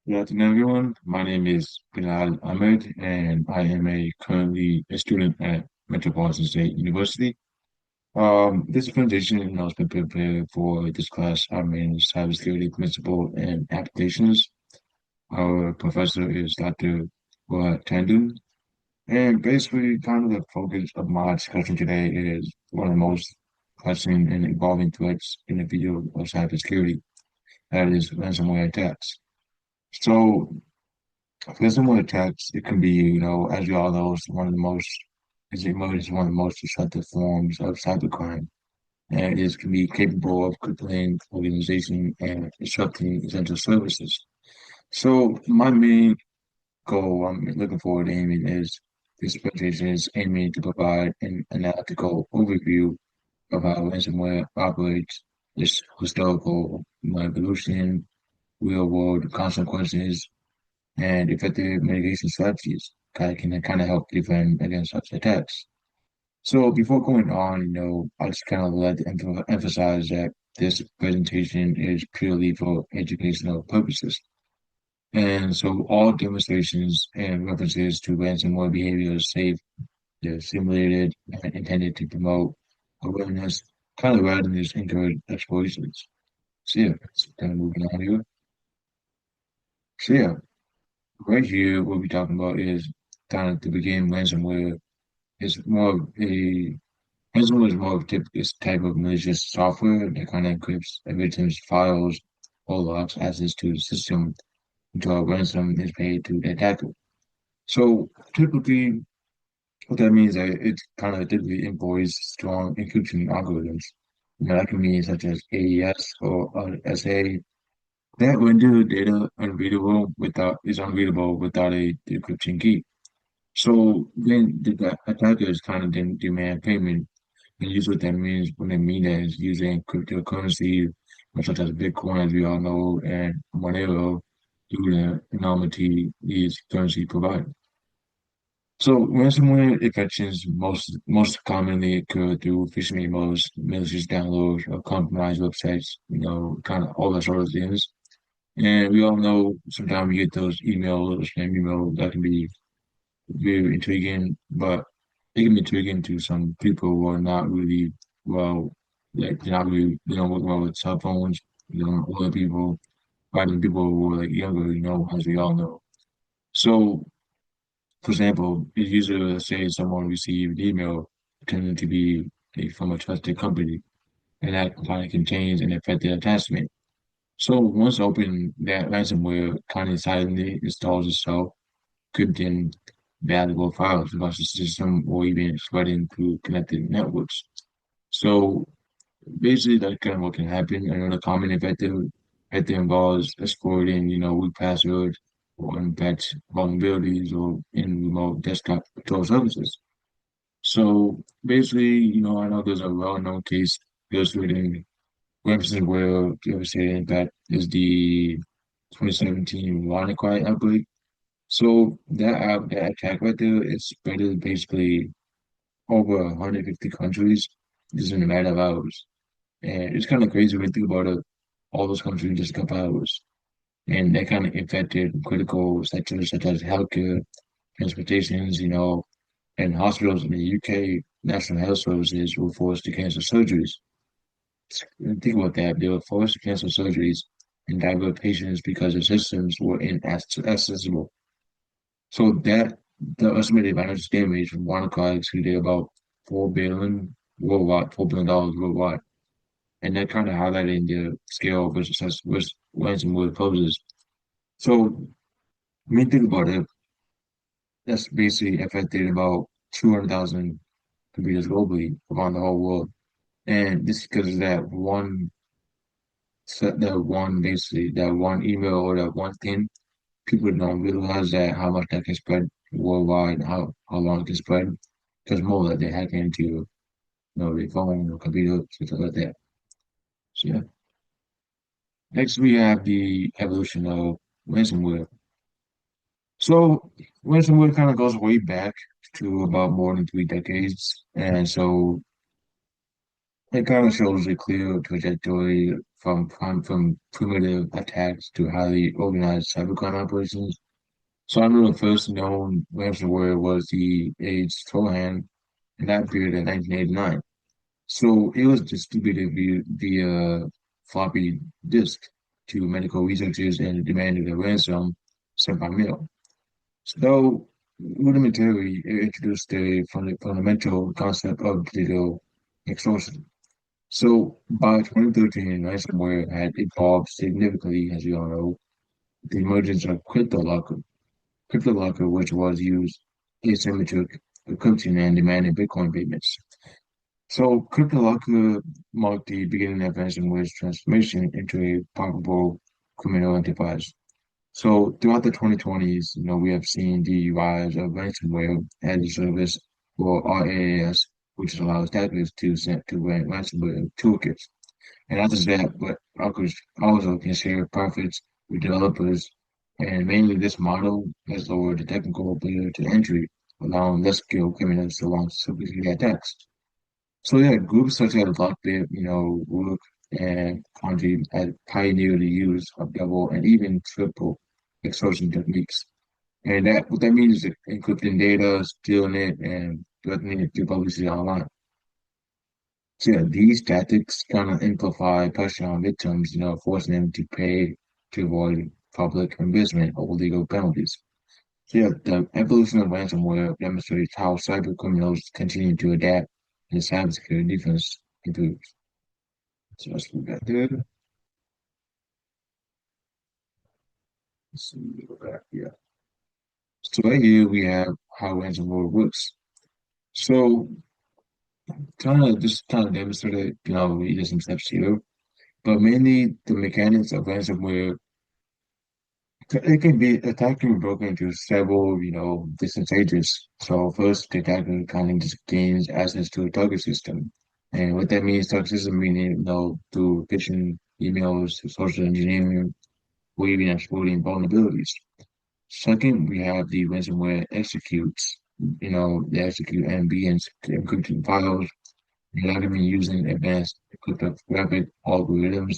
Good afternoon, everyone. My name is Bilal Ahmed, and I am currently a student at Metropolitan State University. This presentation, has been prepared for this class. I'm in cybersecurity principle and applications. Our professor is Dr. Tandon, and basically, kind of the focus of my discussion today is one of the most pressing and evolving threats in the field of cybersecurity. That is ransomware attacks. So, ransomware attacks, it can be, as we all know, it's emerged as one of the most destructive forms of cybercrime. And it can be capable of crippling organization and disrupting essential services. So my main goal I'm looking forward to aiming is this presentation is aiming to provide an analytical overview of how ransomware operates, its historical evolution, real world consequences, and effective mitigation strategies that can kind of help defend against such attacks. So before going on, I just kind of like to emphasize that this presentation is purely for educational purposes. And so all demonstrations and references to ransomware behavior are safe, they're simulated and intended to promote awareness, kind of rather than just encourage explorations. So yeah, it's kind of moving on here. So yeah, right here, what we're talking about is kind of to begin ransomware. It's more of a ransomware is more of this type of malicious software that kind of encrypts a victim's files or logs access to the system until a ransom is paid to the attacker. So typically, what that means is that it kind of typically employs strong encryption algorithms. That can mean such as AES or SA that render data unreadable without a decryption key. So then the attackers kind of then demand payment and use what that means when they mean that is using cryptocurrency such as Bitcoin, as we all know, and Monero due to the enormity these currency provide. So ransomware infections most commonly occur through phishing emails, malicious downloads, or compromised websites, kind of all that sort of things. And we all know sometimes we get those emails, spam emails that can be very intriguing, but it can be intriguing to some people who are not really well, like they don't work well with cell phones, older people, or even people who are like younger, as we all know. So, for example, if user, let's say someone received email pretending to be from a trusted company, and that kind of contains an affected attachment. So once open, that ransomware kind of silently installs itself encrypting valuable files across the system or even spreading through connected networks. So basically, that's kind of what can happen. Another common effect involves exploiting, weak passwords or impact vulnerabilities or in remote desktop control services. So basically, I know there's a well-known case illustrating ransomware devastating impact is the 2017 WannaCry outbreak. So that attack right there, it spread basically over 150 countries just in a matter of hours. And it's kind of crazy when you think about it, all those countries in just a couple hours. And that kind of affected critical sectors such as healthcare, transportations, and hospitals in the UK, National Health Services were forced to cancel surgeries. And think about that. They were forced to cancel surgeries and divert patients because the systems were inaccessible. So that the estimated financial damage from WannaCry exceeded about 4 billion worldwide, $4 billion worldwide. And that kind of highlighting the scale of which ransomware poses. So when you think about it, that's basically affected about 200,000 computers globally around the whole world. And this is because of that one email or that one thing, people don't realize that how much that can spread worldwide, how long it can spread. Because more like they hack into, their phone or computer, stuff like that. So yeah. Next we have the evolution of ransomware. So ransomware kind of goes way back to about more than 3 decades. And so it kind of shows a clear trajectory from primitive attacks to highly organized cybercrime operations. So I know the first known ransomware was the AIDS Trojan, and that appeared in 1989. So it was distributed via floppy disk to medical researchers and demanded a ransom sent by mail. So rudimentary, it introduced the fundamental concept of digital extortion. So by 2013, ransomware had evolved significantly, as you all know, the emergence of CryptoLocker, which was used asymmetric encryption and demanded Bitcoin payments. So CryptoLocker marked the beginning of ransomware's transformation into a profitable criminal enterprise. So throughout the 2020s, we have seen the rise of ransomware as a service, or RAAS, which allows attackers to run ransomware toolkits. And not just that, but hackers also can share profits with developers. And mainly this model has lowered the technical barrier to entry, allowing less skilled criminals to launch sophisticated attacks. So yeah, groups such as Lockbit, Rook and Conji had pioneered the use of double and even triple extortion techniques. And that what that means is encrypting data, stealing it, and threatening it to publish it online. So yeah, these tactics kind of amplify pressure on victims, forcing them to pay to avoid public embarrassment or legal penalties. So yeah, the evolution of ransomware demonstrates how cyber criminals continue to adapt and cybersecurity defense improves. So let's move back there. Let's see, go back. Yeah. So right here we have how ransomware works. So kind of demonstrated, we did some steps here, but mainly the mechanics of ransomware. It can be attack can be broken into several, different stages. So first, the attacker kind of just gains access to a target system, and what that means, target system meaning, through phishing, emails, social engineering, or even exploiting vulnerabilities. Second, we have the ransomware executes. They execute ambient encryption files, monogamy using advanced cryptographic algorithms.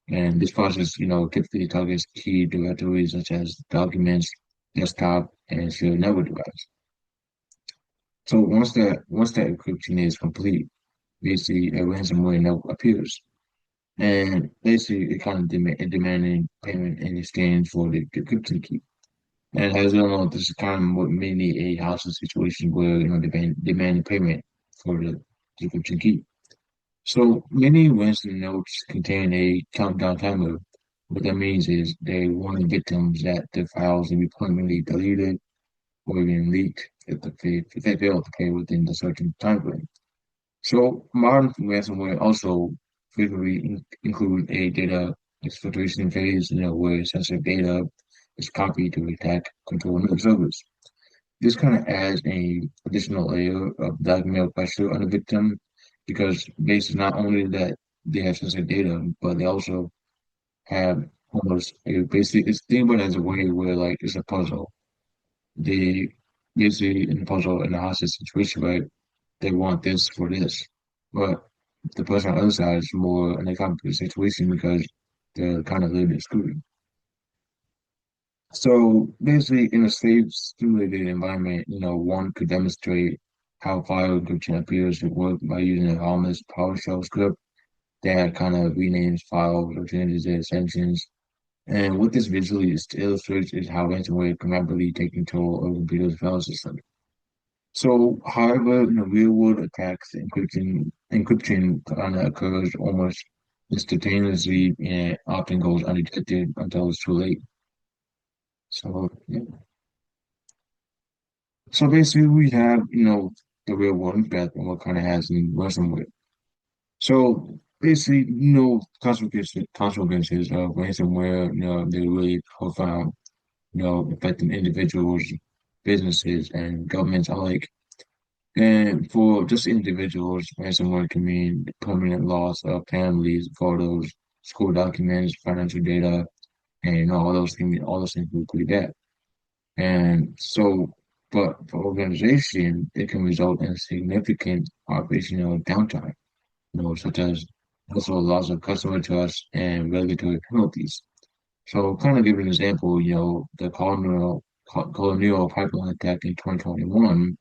And this process, typically targets key directories such as documents, desktop, and shared network device. So once that encryption is complete, basically a ransomware note appears. And basically it kind of demanding payment in exchange for the encryption key. And as you know, this is kind of what mainly a hostage situation where, demanding payment for the encryption key. So many Winston notes contain a countdown timer. What that means is they warn victims that their files will be permanently deleted or even leaked if they fail to pay within the certain time frame. So modern ransomware also frequently include a data exfiltration phase, where sensitive data is copied to attack control new servers. This kind of adds a additional layer of blackmail pressure on the victim because based not only that they have sensitive data, but they also have almost a basic. It's think about it as a way where like it's a puzzle. They basically in the puzzle in a hostage situation, right? They want this for this, but the person on the other side is more in a complicated situation because they're kind of living screwed. So basically, in a safe, simulated environment, one could demonstrate how file encryption appears to work by using a harmless PowerShell script that kind of renames files or changes their extensions. And what this visually illustrates is how ransomware can rapidly take control of a computer's file system. So, however, in real-world attacks, encryption kind of occurs almost instantaneously and often goes undetected until it's too late. So, yeah. So basically, we have, the real world impact and what kind of has in ransomware. So basically, consequences of ransomware, they're really profound, affecting individuals, businesses, and governments alike. And for just individuals, ransomware can mean permanent loss of families, photos, school documents, financial data, and all those things will be bad. And so, but for organization, it can result in significant operational downtime, such as also loss of customer trust and regulatory penalties. So, kind of give an example, the colonial pipeline attack in 2021,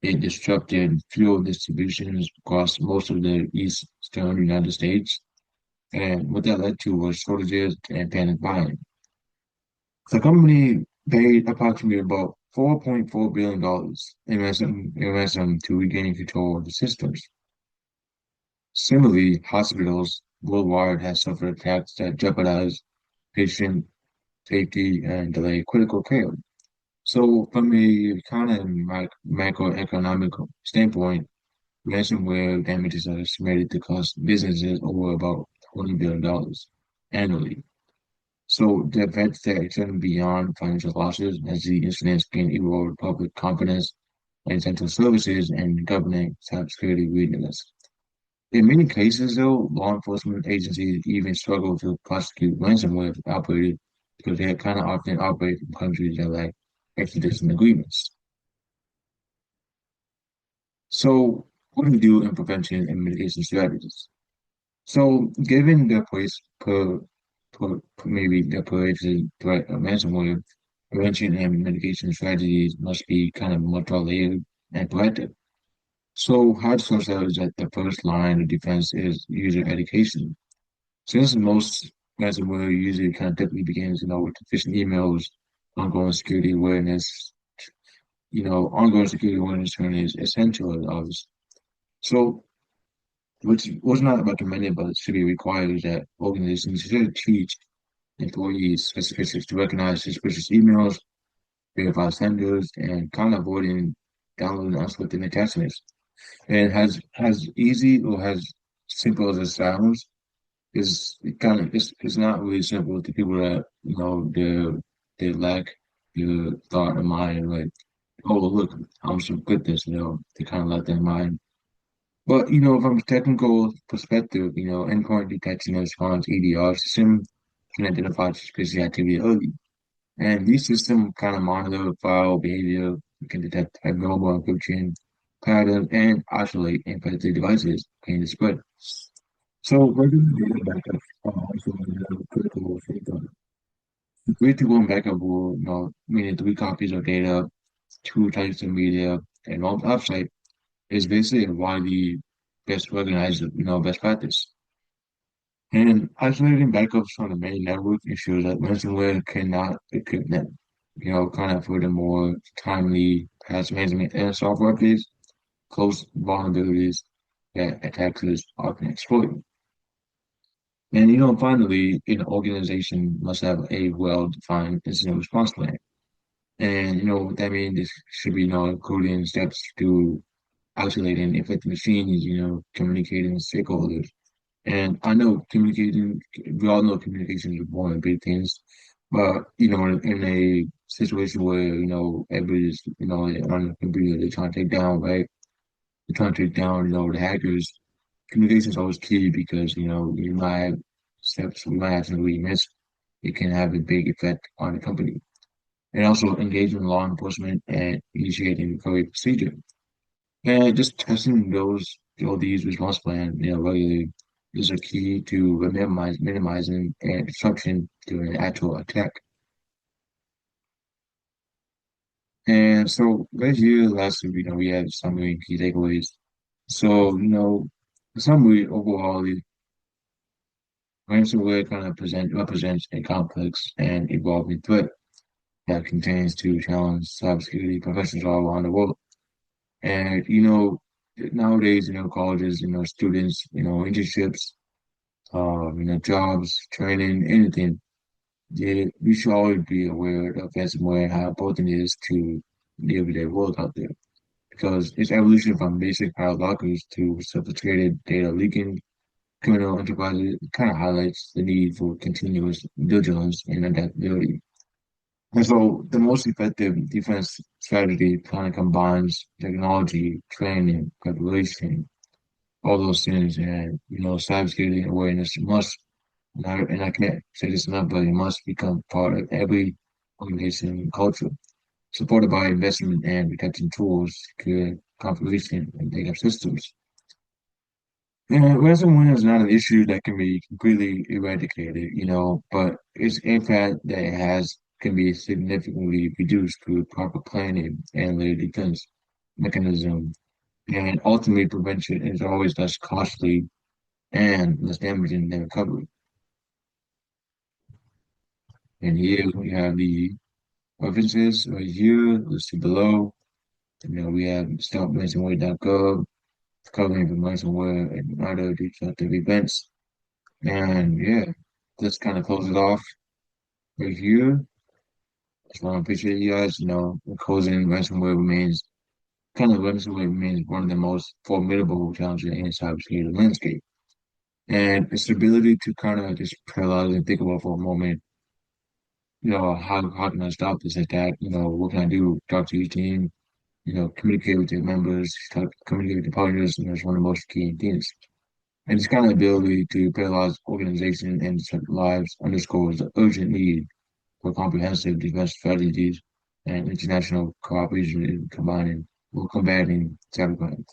it disrupted fuel distributions across most of the eastern United States. And what that led to was shortages and panic buying. The company paid approximately about $4.4 billion in ransom to regain control of the systems. Similarly, hospitals worldwide have suffered attacks that jeopardize patient safety and delay critical care. So, from a kind of macroeconomic standpoint, ransomware damages are estimated to cost businesses over about $20 billion annually. So the effects that extend beyond financial losses as the incidents can erode public confidence in essential services and government cybersecurity readiness. In many cases, though, law enforcement agencies even struggle to prosecute ransomware operators because they kind of often operate from countries that lack extradition agreements. So, what do we do in prevention and mitigation strategies? So, given the maybe the pervasive threat of ransomware, prevention and mitigation strategies must be kind of multi-layered and proactive. So, hard source is that the first line of defense is user education. Since most ransomware usually kind of typically begins, with phishing emails, ongoing security awareness, ongoing security awareness training is essential as always. So, which was not recommended, but should be required is that organizations should teach employees specifics to recognize suspicious emails, verify senders, and kind of avoiding downloading unsolicited attachments. And has easy or has simple as it sounds, is it's not really simple to people that they lack the thought of mind like, oh look, I'm so good at this, they kind of let their mind. But from a technical perspective, endpoint detection and response EDR system can identify suspicious activity early. And these systems kind of monitor file behavior, can detect abnormal encryption patterns, and isolate infected devices can the spread. So regular data backup are also another critical safeguard. Three-to-one backup rule, meaning three copies of data, two types of media, and one offsite is basically a widely best organized, best practice. And isolating backups from the main network ensures that ransomware cannot encrypt them. Kind of for the more timely patch management and software updates, close vulnerabilities that attackers often exploit. And finally, an organization must have a well-defined incident response plan. And what that means is should be, including steps to isolating infected machines, communicating with stakeholders. And I know we all know communication is one of the big things, but, in a situation where, everybody's, on the computer, they're trying to take down, right? They're trying to take down, the hackers. Communication is always key because, you might have steps, you might have something you miss. It can have a big effect on the company. And also engaging law enforcement and initiating recovery procedure. And just testing these response plans, regularly is a key to minimizing and disruption during an actual attack. And so right here, lastly, we have summary and key takeaways. So, the summary overall, the ransomware kind of represents a complex and evolving threat that continues to challenge cybersecurity professionals all around the world. And, nowadays, colleges, students, internships, jobs, training, anything, we should always be aware of ransomware and how important it is to the everyday world out there. Because its evolution from basic file lockers to sophisticated data leaking, criminal enterprises kind of highlights the need for continuous vigilance and adaptability. And so the most effective defense strategy kind of combines technology, training, preparation, all those things, and cybersecurity awareness must, and I can't say this enough, but it must become part of every organization culture, supported by investment and protection tools, secure configuration, and data systems. Yeah, ransomware is not an issue that can be completely eradicated, but its impact that it has can be significantly reduced through proper planning and layer defense mechanism. And ultimately, prevention is always less costly and less damaging than recovery. And here we have the references right here listed below. We have stopransomware.gov covering the ransomware and other disruptive events. And yeah, this kind of closes it off right here. Just want to appreciate you guys. The closing ransomware remains one of the most formidable challenges in cybersecurity landscape. And its ability to kind of just paralyze and think about for a moment, how can I stop this attack? What can I do? Talk to your team, communicate with your members, communicate with the partners, it's one of the most key things. And this kind of ability to paralyze organizations and disrupt lives underscores the urgent need for comprehensive defense strategies and international cooperation in combating cybercrime.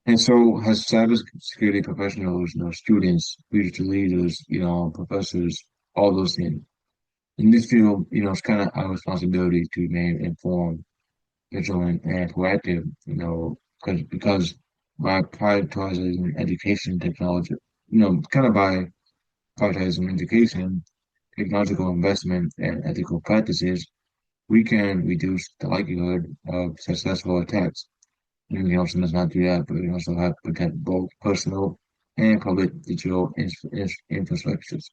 And so, as cybersecurity professionals, students, future leaders, professors, all those things. In this field, it's kind of our responsibility to remain informed, vigilant, and proactive, because by prioritizing education technology, kind of by prioritizing education, technological investment, and ethical practices, we can reduce the likelihood of successful attacks. And we can also not do that, but we also have to protect both personal and public digital infrastructures.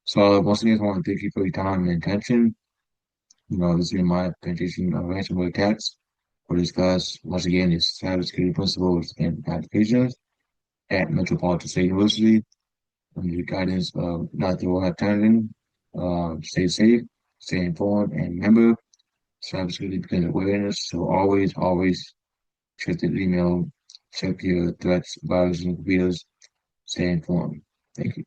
So once again, I want to thank you for your time and attention. This is my presentation of ransomware attacks. For this class, once again, is cybersecurity principles and applications at Metropolitan State University under the guidance of Dr. Wahab Tandon. Stay safe, stay informed, and remember, cybersecurity begins awareness. So always check the email, check your threats, viruses, and computers, stay informed. Thank you.